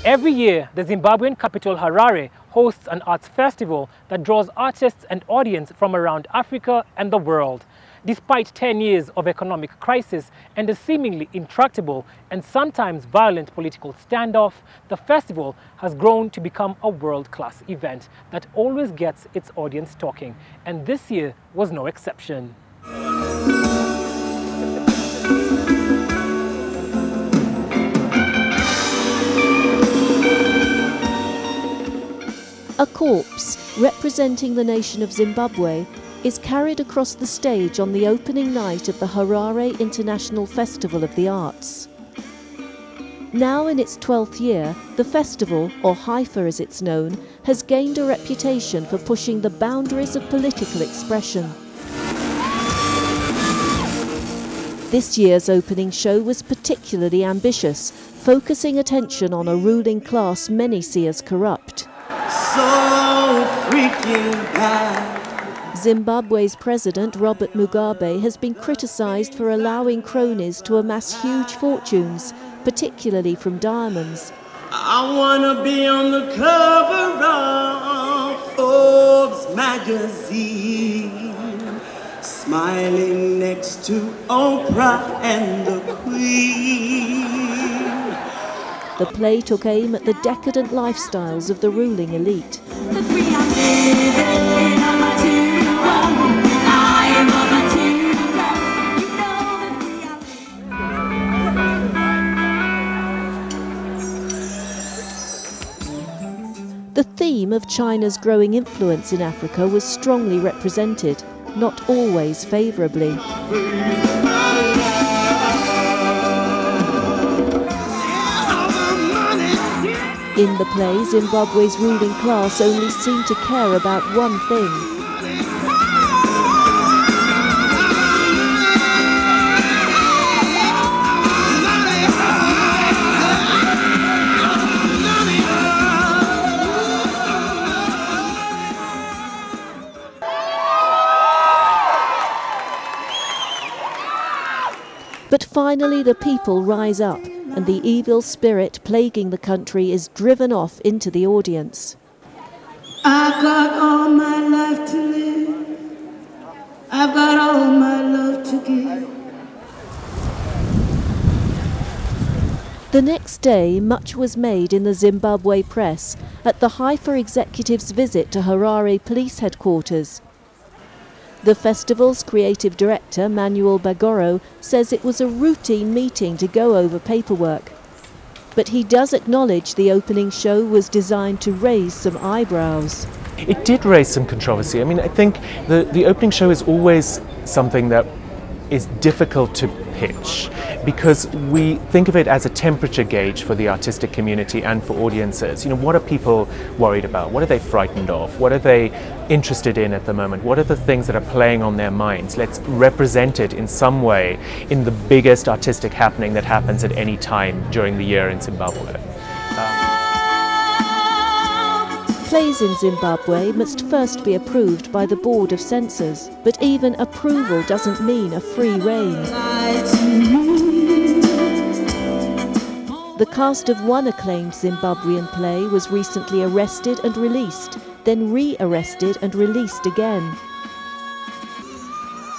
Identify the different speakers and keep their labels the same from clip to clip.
Speaker 1: Every year, the Zimbabwean capital Harare hosts an arts festival that draws artists and audience from around Africa and the world. Despite 10 years of economic crisis and a seemingly intractable and sometimes violent political standoff, the festival has grown to become a world-class event that always gets its audience talking, and this year was no exception.
Speaker 2: A corpse representing the nation of Zimbabwe is carried across the stage on the opening night of the Harare International Festival of the Arts. Now in its 12th year, the festival, or HIFA as it's known, has gained a reputation for pushing the boundaries of political expression. This year's opening show was particularly ambitious, focusing attention on a ruling class many see as corrupt.
Speaker 3: So freaking bad.
Speaker 2: Zimbabwe's president, Robert Mugabe, has been criticised for allowing cronies to amass huge fortunes, particularly from diamonds.
Speaker 3: I wanna be on the cover of Forbes magazine, smiling next to Oprah and the Queen.
Speaker 2: The play took aim at the decadent lifestyles of the ruling elite. The theme of China's growing influence in Africa was strongly represented, not always favourably. In the play, Zimbabwe's ruling class only seemed to care about one thing: but finally the people rise up, and the evil spirit plaguing the country is driven off into the audience.
Speaker 3: I've got all my life to live. I've got all my love to give.
Speaker 2: The next day, much was made in the Zimbabwe press at the HIFA executive's visit to Harare police headquarters. The festival's creative director, Manuel Bagoro, says it was a routine meeting to go over paperwork. But he does acknowledge the opening show was designed to raise some eyebrows.
Speaker 4: It did raise some controversy. I mean, I think the opening show is always something that is difficult to pitch because we think of it as a temperature gauge for the artistic community and for audiences. You know, what are people worried about? What are they frightened of? What are they interested in at the moment? What are the things that are playing on their minds? Let's represent it in some way in the biggest artistic happening that happens at any time during the year in Zimbabwe.
Speaker 2: Plays in Zimbabwe must first be approved by the Board of Censors, but even approval doesn't mean a free rein. The cast of one acclaimed Zimbabwean play was recently arrested and released, then re-arrested and released again.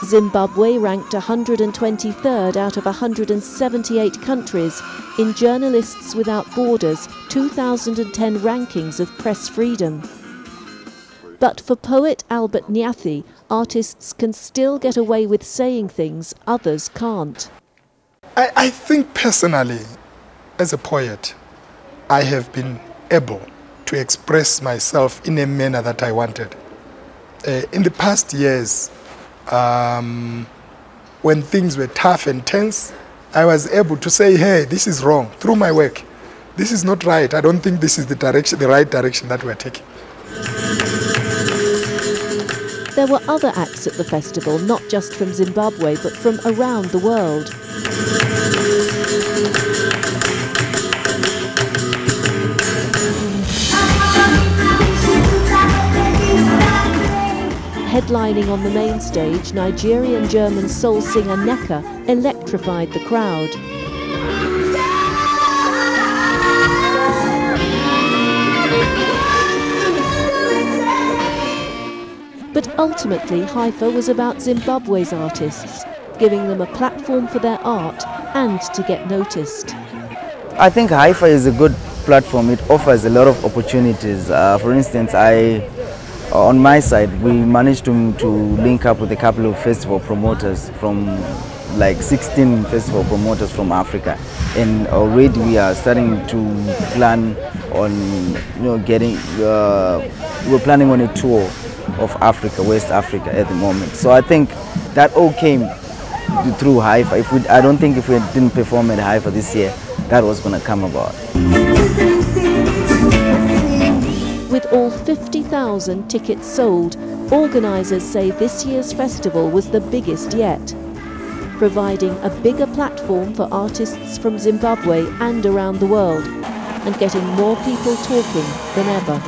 Speaker 2: Zimbabwe ranked 123rd out of 178 countries in Journalists Without Borders' 2010 rankings of press freedom. But for poet Albert Nyathi, artists can still get away with saying things others can't.
Speaker 5: I think personally, as a poet, I have been able to express myself in a manner that I wanted. In the past years, when things were tough and tense, I was able to say, hey, this is wrong, through my work. This is not right. I don't think this is the right direction that we're taking.
Speaker 2: There were other acts at the festival, not just from Zimbabwe, but from around the world. Headlining on the main stage, Nigerian-German soul singer Neka electrified the crowd. But ultimately, HIFA was about Zimbabwe's artists, giving them a platform for their art and to get noticed.
Speaker 6: I think HIFA is a good platform. It offers a lot of opportunities. For instance, on my side, we managed to link up with a couple of festival promoters from like 16 festival promoters from Africa, and already we are starting to plan on we're planning on a tour of Africa, West Africa at the moment. So I think that all came through HIFA. I don't think if we didn't perform at HIFA this year, that was going to come about.
Speaker 2: With all 50,000 tickets sold, organisers say this year's festival was the biggest yet, providing a bigger platform for artists from Zimbabwe and around the world, and getting more people talking than ever.